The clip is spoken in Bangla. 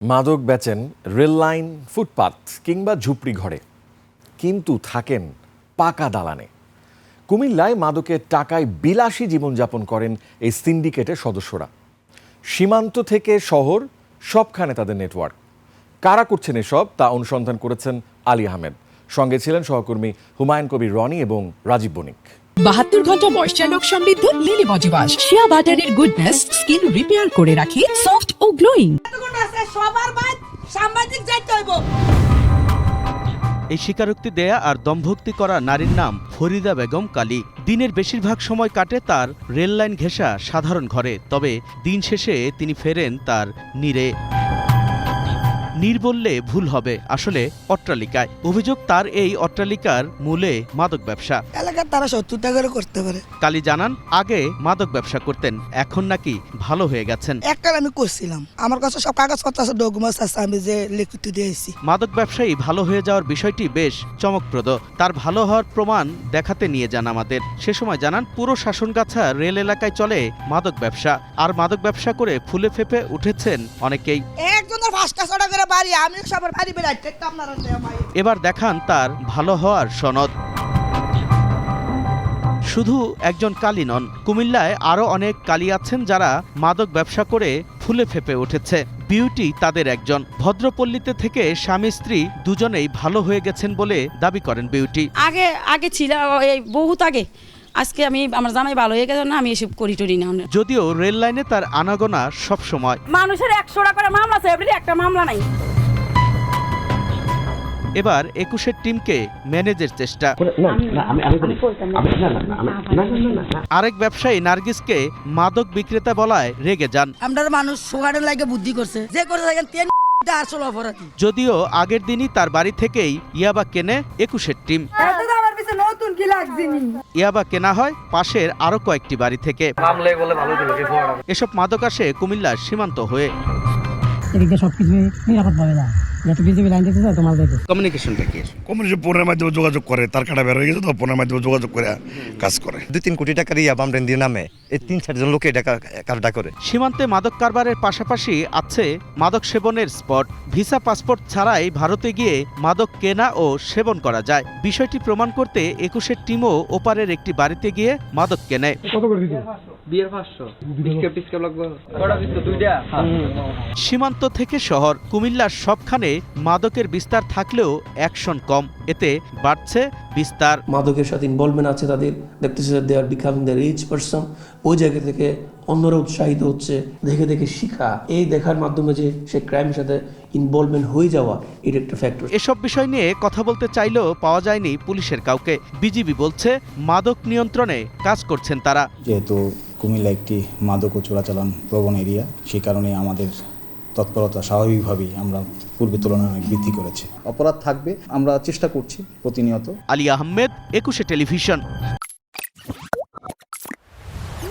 মাদক বেচেন রেল লাইন, ফুটপাত কিংবা ঝুপড়ি ঘরে, কিন্তু থাকেন পাকা দালানে। কুমিল্লায় মাদকের টাকায় বিলাসী জীবনযাপন করেন এই সিন্ডিকেটের সদস্যরা। সীমান্ত থেকে শহর সবখানে তাদের নেটওয়ার্ক। কারা করছেন এসব তা অনুসন্ধান করেছেন আলী আহমেদ। সঙ্গে ছিলেন সহকর্মী হুমায়ুন কবির রনি এবং রাজীব বণিক। 72 ঘন্টা ময়েশ্চার লক সমৃদ্ধ লিলি বডি ওয়াশ শিয়া বাটারের গুডনেস স্কিন রিপেয়ার করে রাখে সফট ও গ্লোয়িং। এই স্বীকারোক্তি দেয়া আর দম্ভক্তি করা নারীর নাম ফরিদা বেগম কালী। দিনের বেশিরভাগ সময় কাটে তার রেল লাইন ঘেঁষা সাধারণ ঘরে, তবে দিন শেষে তিনি ফেরেন তার নীড়ে। নীড় বললে ভুল হবে, আসলে অট্টালিকায়। অভিযোগ তার এই অট্টালিকার মূলে মাদক ব্যবসা। এলাকার তারা 70 টাকা করে করতে পারে। কালী জানান, আগে মাদক ব্যবসা করতেন, এখন নাকি ভালো হয়ে গেছেন। একবার আমি করছিলাম, আমার কাছে সব কাগজপত্র আছে, ডকুমেন্টস আছে, আমি যে লিখিত দিয়েছি। মাদক ব্যবসায়ী ভালো হয়ে যাওয়ার বিষয়টি বেশ চমকপ্রদ। তার ভালো হওয়ার প্রমাণ দেখাতে নিয়ে যান আমাদের। সে সময় জানান, পুরো শাসনগাছা রেল এলাকায় চলে মাদক ব্যবসা, আর মাদক ব্যবসা করে ফুলে ফেপে উঠেছেন অনেকেই। একজনের 5টা 6টা করে বাড়ি, আমি সবার বাড়ি বেড়াইতে আপনারা। এবার দেখান তার ভালো হওয়ার সনদ। শুধু একজন কালী নন, কুমিল্লায় আরও অনেক কালী আছেন যারা মাদক ব্যবসা করে ফুলে ফেপে উঠেছে। বিউটি তাদের একজন। ভদ্রপল্লীতে থেকে স্বামী স্ত্রী দুজনেই ভালো হয়ে গেছেন বলে দাবি করেন বিউটি। আগে ছিল এই বহুত আগে, আজকে আমি আমার জামাই ভালো হয়ে গেছে না, আমি এসব করি টরি না। যদিও রেল লাইনে তার আনাগোনা সব সময়। মানুষের 100টা করে মামলা আছে, এবারে একটা মামলা নাই। এবার 21-এর টিমকে ম্যানেজের চেষ্টা। আরেক ব্যবসায়ী নার্গিসকে মাদক বিক্রেতা বলায় রেগে যান। আমরা মানুষ সোগাড়ে লাগে বুদ্ধি করছে, যে করে থাকেন 3 আসল অপরাধী। যদিও আগের দিনই তার বাড়ি থেকেই ইয়াবা কেনে 21-এর টিম। ইয়াবা কেনা হয় পাশের আরো কয়েকটি বাড়ি থেকে। এসব মাদক আসে কুমিল্লার সীমান্ত হয়ে। এদিকে সবকিছু নিরাপদ পাবে না, যেহেতু বিজেপি লাইন দিতে চায় তোমার দেখো। কমিউনিকেশনটা কি? কমিউনিকেশন ফোনের মাধ্যমে যোগাযোগ করে, তার কাটা বের হয়ে গেছে তো ফোনের মাধ্যমে যোগাযোগ করে কাজ করে। 2-3 কোটি টাকার ইয়াবা আমদানি নামে এই 3-4 জন লোকে টাকা কারটা করে। সীমান্তে মাদক কারবারের পাশাপাশি আছে মাদক সেবনের স্পট। ভিসা পাসপোর্ট ছাড়াই ভারতে গিয়ে মাদক কেনা ও সেবন করা যায়। বিষয়টি প্রমাণ করতে 21-এর টিমও ওপারের একটি বাড়িতে গিয়ে মাদক কেনে। সীমান্ত থেকে শহর কুমিল্লার সবখানে মাদকের বিস্তার থাকলেও অ্যাকশন কম, এতে বাড়ছে বিস্তার। মাদকের সাথে ইনভলভমেন্ট আছে তাদের, দেখতেছে they are becoming the rich person. ওই জায়গা থেকে অন্যরা উৎসাহিত হচ্ছে, দেখে দেখে শিখা, এই দেখার মাধ্যমে যে সে ক্রাইমের সাথে ইনভলভমেন্ট হয়ে যাওয়া, এটা একটা ফ্যাক্টর। এসব বিষয় নিয়ে কথা বলতে চাইলেও পাওয়া যায়নি পুলিশের কাউকে। বিজিবি বলছে মাদক নিয়ন্ত্রণে কাজ করছেন তারা। যেহেতু কুমিল্লা একটি মাদক ও চোরাচালান প্রবণ এরিয়া, সেই কারণে আমাদের তৎপরতা স্বাভাবিকভাবেই আমরা পূর্বের তুলনায় অনেক বৃদ্ধি করেছে। অপরাধ থাকবে, আমরা চেষ্টা করছি প্রতিনিয়ত। আলী আহমেদ, 21 টেলিভিশন।